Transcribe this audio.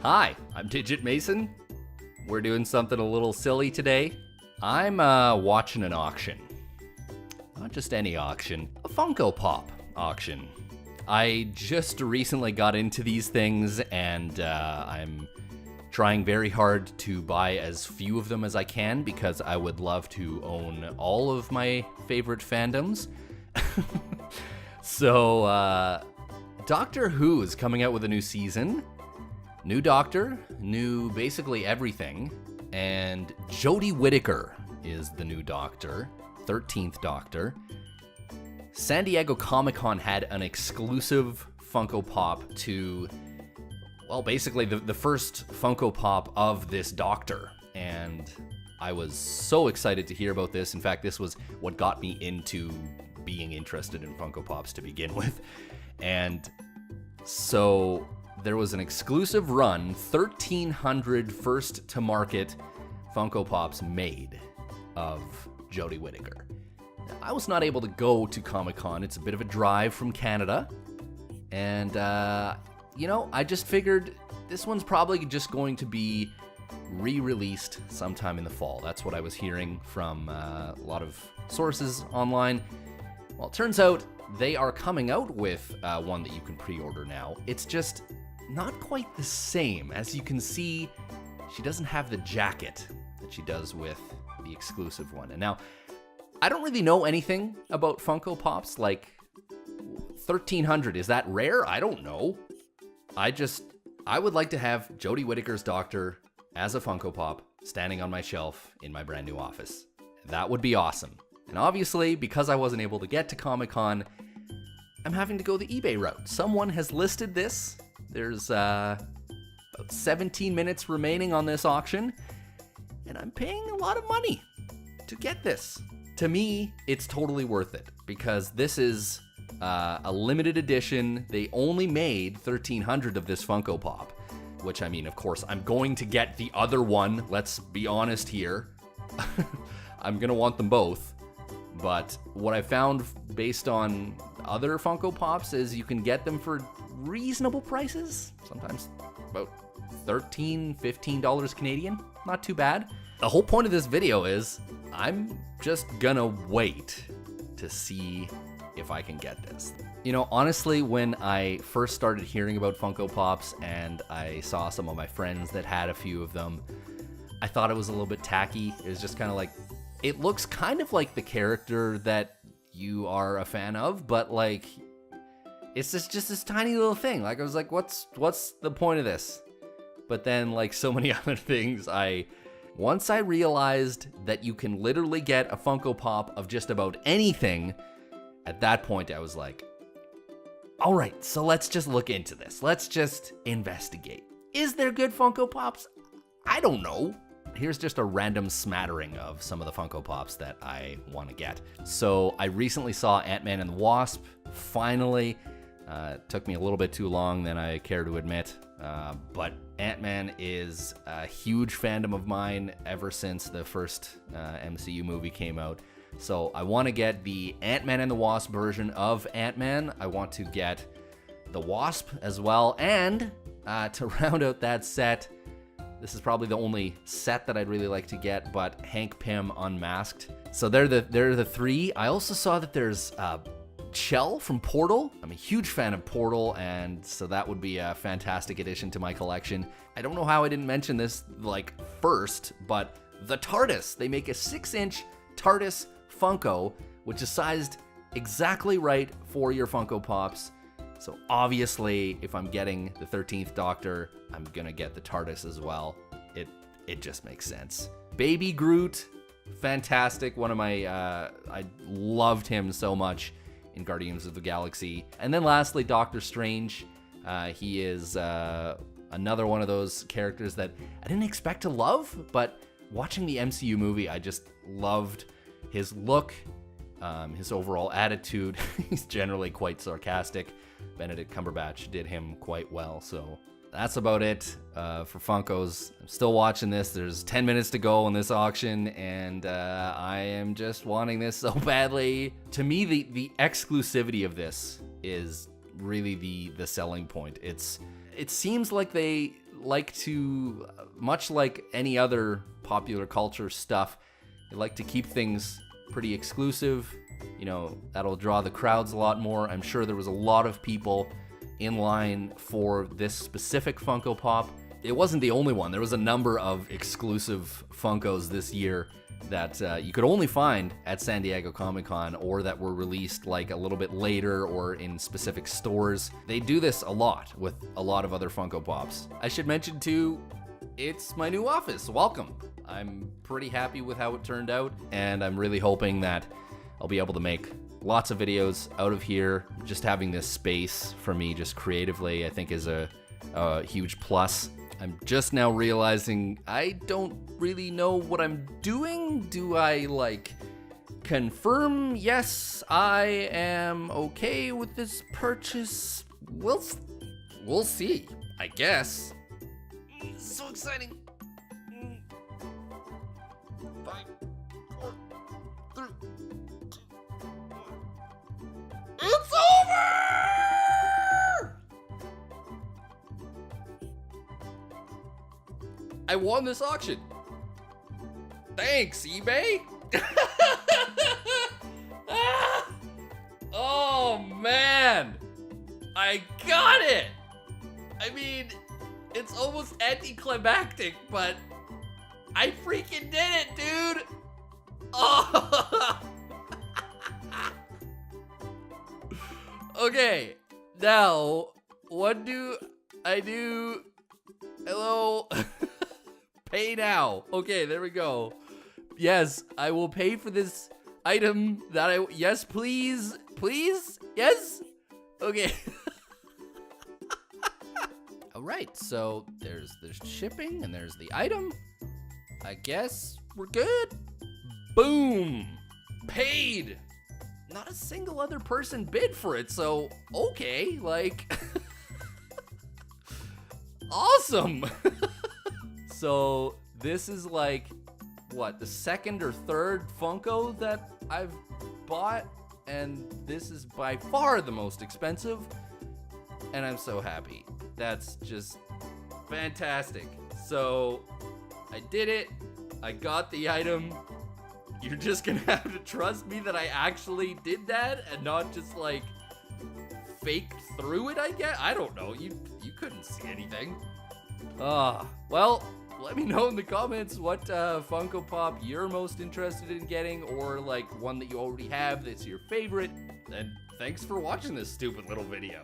Hi, I'm Digit Mason. We're doing something a little silly today. I'm watching an auction. Not just any auction, a Funko Pop auction. I just recently got into these things and I'm trying very hard to buy as few of them as I can because I would love to own all of my favorite fandoms. So, Doctor Who is coming out with a new season. New Doctor, new basically everything, and Jodie Whittaker is the new Doctor, 13th Doctor. San Diego Comic-Con had an exclusive Funko Pop to, well, basically the first Funko Pop of this Doctor, and I was so excited to hear about this. In fact, this was what got me into being interested in Funko Pops to begin with, and so there was an exclusive run, 1,300 first-to-market Funko Pops made of Jodie Whittaker. Now, I was not able to go to Comic-Con. It's a bit of a drive from Canada. And, I just figured this one's probably just going to be re-released sometime in the fall. That's what I was hearing from a lot of sources online. Well, it turns out they are coming out with one that you can pre-order now. It's just not quite the same. As you can see, she doesn't have the jacket that she does with the exclusive one. And now, I don't really know anything about Funko Pops, like 1,300, is that rare? I don't know. I would like to have Jodie Whittaker's Doctor as a Funko Pop standing on my shelf in my brand new office. That would be awesome. And obviously, because I wasn't able to get to Comic-Con, I'm having to go the eBay route. Someone has listed this. There's about 17 minutes remaining on this auction, and I'm paying a lot of money to get this. To me, it's totally worth it, because this is a limited edition. They only made 1,300 of this Funko Pop, which, I mean, of course, I'm going to get the other one. Let's be honest here. I'm going to want them both. But what I found based on other Funko Pops is you can get them for reasonable prices, sometimes about $13, $15 Canadian. Not too bad. The whole point of this video is I'm just gonna wait to see if I can get this. You know, honestly, when I first started hearing about Funko Pops and I saw some of my friends that had a few of them, I thought it was a little bit tacky. It was just kind of like, it looks kind of like the character that you are a fan of, but like, it's just this tiny little thing. Like, I was like, what's the point of this? But then, like so many other things, once I realized that you can literally get a Funko Pop of just about anything, at that point I was like, all right, so let's just look into this. Let's just investigate. Is there good Funko Pops? I don't know. Here's just a random smattering of some of the Funko Pops that I want to get. So I recently saw Ant-Man and the Wasp, finally. It took me a little bit too long than I care to admit, but Ant-Man is a huge fandom of mine ever since the first MCU movie came out. So I want to get the Ant-Man and the Wasp version of Ant-Man. I want to get the Wasp as well, and to round out that set, this is probably the only set that I'd really like to get, but Hank Pym Unmasked. So they're the three. I also saw that there's Chell from Portal. I'm a huge fan of Portal, and so that would be a fantastic addition to my collection. I don't know how I didn't mention this like first, but the TARDIS. They make a 6-inch TARDIS Funko, which is sized exactly right for your Funko Pops. So obviously, if I'm getting the 13th Doctor, I'm gonna get the TARDIS as well. It just makes sense. Baby Groot, fantastic. One of my, I loved him so much in Guardians of the Galaxy. And then lastly, Doctor Strange. He is another one of those characters that I didn't expect to love, but watching the MCU movie, I just loved his look, his overall attitude. He's generally quite sarcastic. Benedict Cumberbatch did him quite well, so that's about it for Funkos. I'm still watching this. There's 10 minutes to go on this auction, and I am just wanting this so badly. To me, the exclusivity of this is really the selling point. It seems like they like to, much like any other popular culture stuff, they like to keep things pretty exclusive. You know, that'll draw the crowds a lot more. I'm sure there was a lot of people in line for this specific Funko Pop. It wasn't the only one. There was a number of exclusive Funkos this year that you could only find at San Diego Comic-Con, or that were released like a little bit later or in specific stores. They do this a lot with a lot of other Funko Pops. I should mention too, it's my new office. Welcome. I'm pretty happy with how it turned out, and I'm really hoping that I'll be able to make lots of videos out of here. Just having this space for me just creatively, I think is a huge plus. I'm just now realizing I don't really know what I'm doing. Do I like confirm yes, I am okay with this purchase? We'll see, I guess. So exciting. 5, 4, 3, 2, 1. It's over! I won this auction. Thanks, eBay. Oh man, I got it. I mean, it's almost anticlimactic, but I freaking did it, dude. Oh. Okay, now what do I do? Hello. Pay now. Okay, there we go. Yes, I will pay for this item that yes, please. Please? Yes? Okay. All right, so there's shipping and there's the item. I guess we're good. Boom. Paid. Not a single other person bid for it, so okay, like awesome. So this is like, what, the second or third Funko that I've bought, and this is by far the most expensive, and I'm so happy. That's just fantastic. So I did it. I got the item. You're just gonna have to trust me that I actually did that and not just like faked through it, I guess. I don't know. You couldn't see anything. Well, let me know in the comments what Funko Pop you're most interested in getting, or like one that you already have that's your favorite. And thanks for watching this stupid little video.